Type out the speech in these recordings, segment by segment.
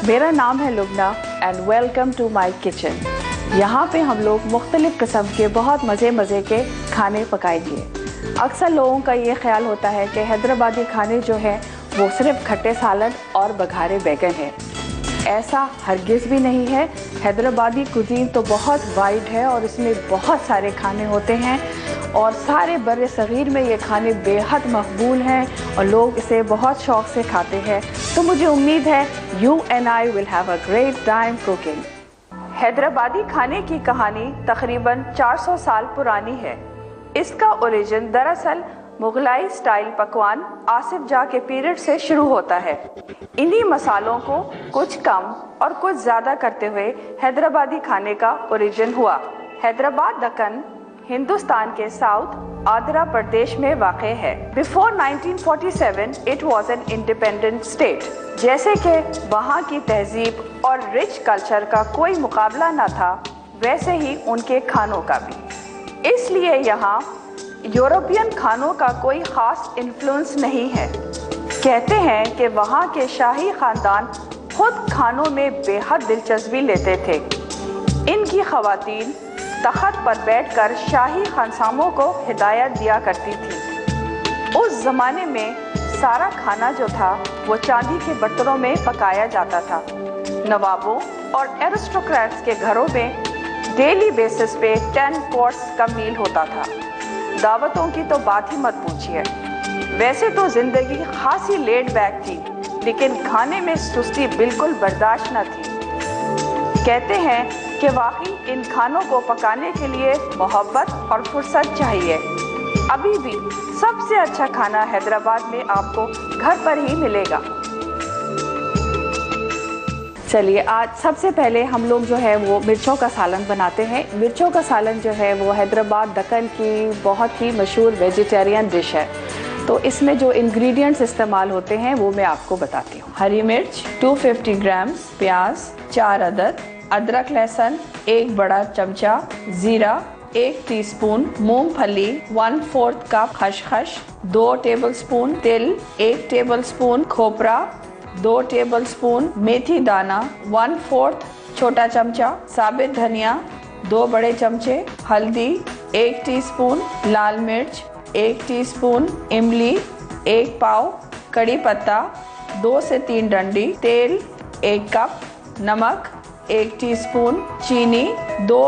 मेरा नाम है Lubna and welcome to my kitchen. यहाँ पे हम लोग मुख्तलिफ किस्म के बहुत मज़े के खाने पकाएंगे। अक्सर लोगों का ये ख्याल होता है कि हैदराबादी खाने जो है वो सिर्फ खट्टे सालन और बघारे बैगन है। ऐसा हरगिज़ भी नहीं है। हैदराबादी कुजीन तो बहुत वाइड है और इसमें बहुत सारे खाने होते हैं और सारे बर्रे सगीर में ये खाने बेहद मकबूल हैं और लोग इसे बहुत शौक़ से खाते हैं। तो मुझे उम्मीद है you and I will have a great time cooking. Hyderabadi खाने की कहानी तकरीबन 400 साल पुरानी है। इसका ओरिजिन दरअसल मुगलाई स्टाइल पकवान आसिफ जा के पीरियड से शुरू होता है। इन्हीं मसालों को कुछ कम और कुछ ज़्यादा करते हुए हैदराबादी खाने का ओरिजिन हुआ। हैदराबाद दक्कन हिंदुस्तान के साउथ आंध्र प्रदेश में वाक़ है। Before 1947 it was an independent state. जैसे कि वहाँ की तहजीब और रिच कल्चर का कोई मुकाबला न था, वैसे ही उनके खानों का भी। इसलिए यहाँ यूरोपियन खानों का कोई ख़ास इन्फ्लुएंस नहीं है। कहते हैं कि वहाँ के शाही ख़ानदान खुद खानों में बेहद दिलचस्पी लेते थे। इनकी ख़वातीन तख़्त पर बैठकर शाही खानसामों को हिदायत दिया करती थी। उस ज़माने में सारा खाना जो था वो चांदी के बर्तनों में पकाया जाता था। नवाबों और एरिस्टोक्रेट्स के घरों में डेली बेसिस पे 10 कोर्स का मील होता था। दावतों की तो बात ही मत पूछिए। वैसे तो ज़िंदगी खासी लेड बैक थी, लेकिन खाने में सुस्ती बिल्कुल बर्दाश्त न थी। कहते हैं कि वाकई इन खानों को पकाने के लिए मोहब्बत और फुर्सत चाहिए। अभी भी सबसे अच्छा खाना हैदराबाद में आपको घर पर ही मिलेगा। चलिए आज सबसे पहले हम लोग जो है वो मिर्चों का सालन बनाते हैं। मिर्चों का सालन जो है वो हैदराबाद दक्कन की बहुत ही मशहूर वेजिटेरियन डिश है। तो इसमें जो इंग्रेडिएंट्स इस्तेमाल होते हैं वो मैं आपको बताती हूँ। हरी मिर्च 250 ग्राम, प्याज 4 अदद, अदरक लहसुन 1 बड़ा चमचा, जीरा 1 टीस्पून, मूंगफली 1/4 कप, खसखस 2 टेबलस्पून, तिल 1 टेबलस्पून, खोपरा 2 टेबलस्पून, मेथी दाना 1/4 छोटा चमचा, साबित धनिया 2 बड़े चमचे, हल्दी 1 टीस्पून, लाल मिर्च 1 टीस्पून, इमली 1 पाव, कड़ी पत्ता 2 से 3 डंडी, तेल 1 कप, नमक 1 टीस्पून, चीनी 2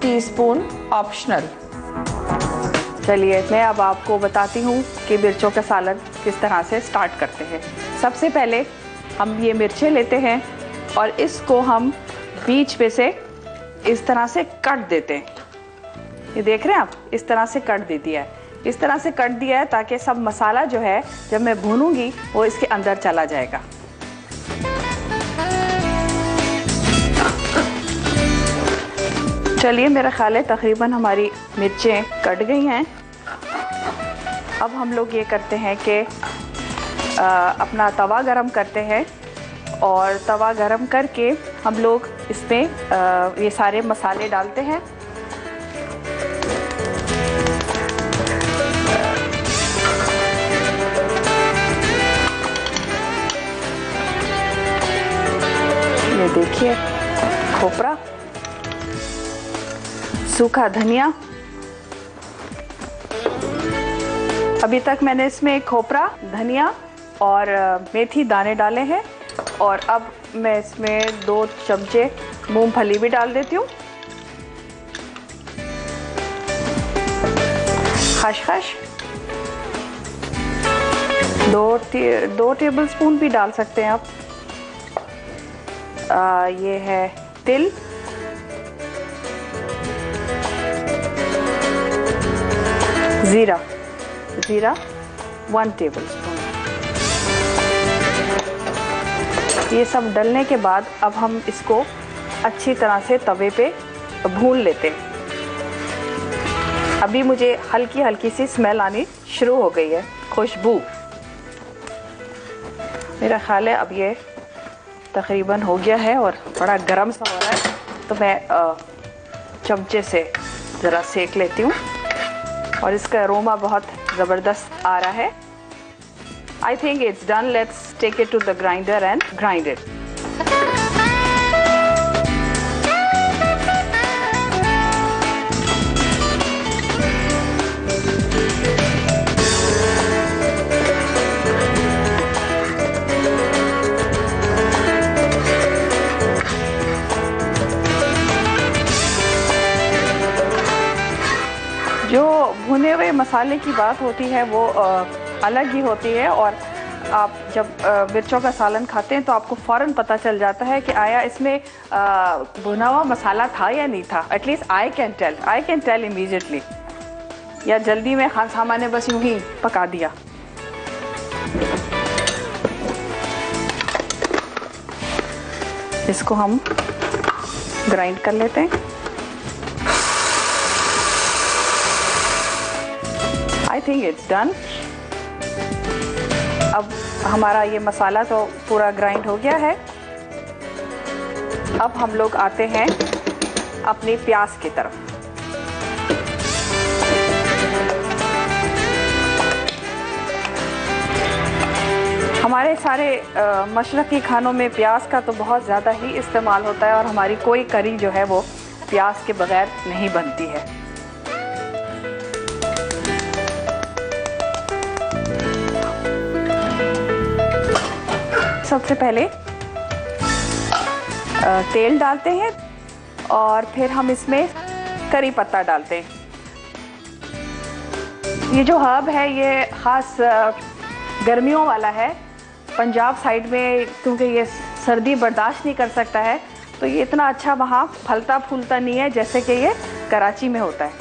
टीस्पून ऑप्शनल। चलिए मैं अब आपको बताती हूँ कि मिर्चों का सालन किस तरह से स्टार्ट करते हैं। सबसे पहले हम ये मिर्चें लेते हैं और इसको हम बीच में से इस तरह से कट देते हैं। ये देख रहे हैं आप, इस तरह से कट दे दिया है। इस तरह से कट दिया है ताकि सब मसाला जो है जब मैं भूनूंगी वो इसके अंदर चला जाएगा। चलिए मेरा ख्याल है तकरीबन हमारी मिर्चें कट गई हैं। अब हम लोग ये करते हैं कि अपना तवा गरम करते हैं और तवा गरम करके हम लोग इसमें ये सारे मसाले डालते हैं। ये देखिए खोपरा, सूखा धनिया। अभी तक मैंने इसमें खोपरा, धनिया और मेथी दाने डाले हैं और अब मैं इसमें 2 चमचे मूंगफली भी डाल देती हूँ। खसखस 2 टेबलस्पून भी डाल सकते हैं आप। ये है तिल, जीरा 1 टेबलस्पून। ये सब डलने के बाद अब हम इसको अच्छी तरह से तवे पे भून लेते हैं। अभी मुझे हल्की हल्की सी स्मेल आनी शुरू हो गई है, खुशबू। मेरा ख्याल है अब ये तकरीबन हो गया है और बड़ा गर्म सा हो रहा है, तो मैं चमचे से ज़रा सेक लेती हूँ और इसका अरोमा बहुत ज़बरदस्त आ रहा है। I think it's done. Let's take it to the grinder and grind it. जो भुने हुए मसाले की बात होती है वो अलग ही होती है, और आप जब मिर्चों का सालन खाते हैं तो आपको फ़ौरन पता चल जाता है कि आया इसमें भुना हुआ मसाला था या नहीं था। At least I can tell immediately, या जल्दी में खान सामा ने बस यूं ही पका दिया। इसको हम ग्राइंड कर लेते हैं। आई थिंक इट्स डन। अब हमारा ये मसाला तो पूरा ग्राइंड हो गया है। अब हम लोग आते हैं अपने प्याज की तरफ। हमारे सारे मशरक़ी खानों में प्याज का तो बहुत ज़्यादा ही इस्तेमाल होता है, और हमारी कोई करी जो है वो प्याज के बगैर नहीं बनती है। सबसे पहले तेल डालते हैं और फिर हम इसमें करी पत्ता डालते हैं। ये जो हर्ब है ये ख़ास गर्मियों वाला है। पंजाब साइड में क्योंकि ये सर्दी बर्दाश्त नहीं कर सकता है, तो ये इतना अच्छा वहाँ फलता फूलता नहीं है जैसे कि ये कराची में होता है।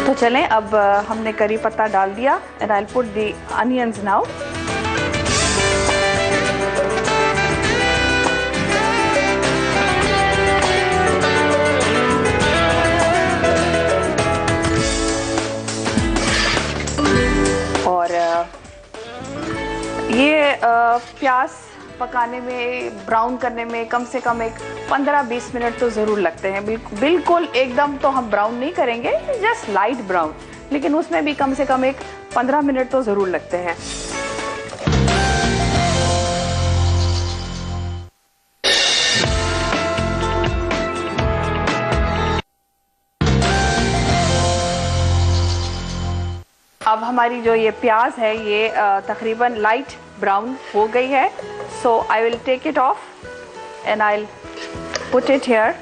तो चलें, अब हमने करी पत्ता डाल दिया and I will put the onions now. और ये प्याज पकाने में, ब्राउन करने में कम से कम एक 15-20 मिनट तो ज़रूर लगते हैं। बिल्कुल एकदम तो हम ब्राउन नहीं करेंगे, जस्ट लाइट ब्राउन, लेकिन उसमें भी कम से कम एक 15 मिनट तो ज़रूर लगते हैं। अब हमारी जो ये प्याज है ये तकरीबन लाइट ब्राउन हो गई है। So I will take it off and I will put it here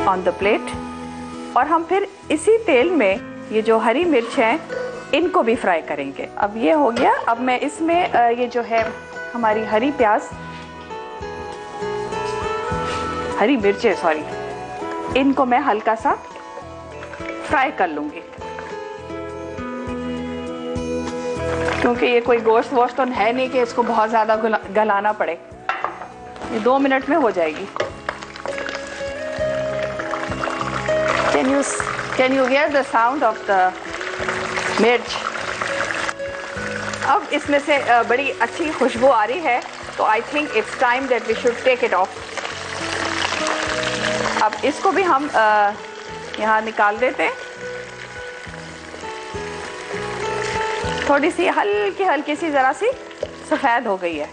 on the plate. और हम फिर इसी तेल में ये जो हरी मिर्च हैं इनको भी फ्राई करेंगे। अब ये हो गया। अब मैं इसमें ये जो है हमारी हरी मिर्चें सॉरी, इनको मैं हल्का सा फ्राई कर लूंगी, क्योंकि ये कोई गोश्त वोश्त तो है नहीं कि इसको बहुत ज़्यादा गलाना पड़े। ये 2 मिनट में हो जाएगी। Can you hear the sound of the मिर्च? अब इसमें से बड़ी अच्छी खुशबू आ रही है, तो I think it's time that we should take it off. अब इसको भी हम यहाँ निकाल देते हैं। थोड़ी सी हल्की सी ज़रा सी सफ़ेद हो गई है,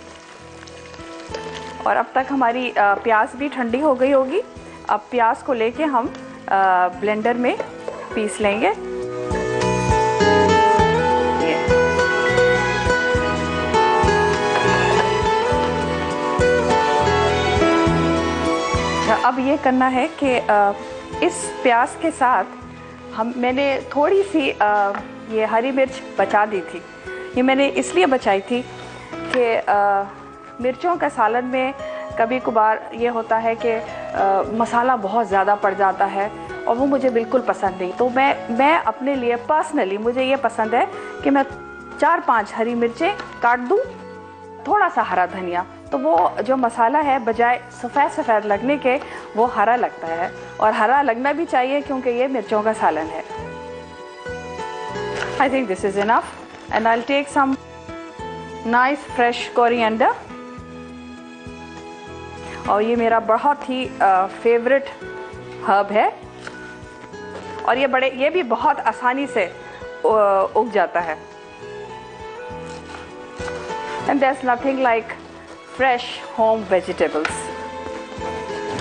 और अब तक हमारी प्याज भी ठंडी हो गई होगी। अब प्याज को लेके हम ब्लेंडर में पीस लेंगे। अब ये करना है कि इस प्याज के साथ मैंने थोड़ी सी ये हरी मिर्च बचा दी थी। ये मैंने इसलिए बचाई थी कि मिर्चों का सालन में कभी कभार ये होता है कि मसाला बहुत ज़्यादा पड़ जाता है, और वो मुझे बिल्कुल पसंद नहीं। तो मैं अपने लिए पर्सनली मुझे ये पसंद है कि मैं 4-5 हरी मिर्चें काट दूँ, थोड़ा सा हरा धनिया, तो वो जो मसाला है बजाय सफ़ेद लगने के वो हरा लगता है, और हरा लगना भी चाहिए क्योंकि ये मिर्चों का सालन है। I think this is enough, and I'll take some nice fresh coriander। और ये मेरा बहुत ही फेवरेट हर्ब है, और ये भी बहुत आसानी से उग जाता है। And there's nothing like fresh home vegetables.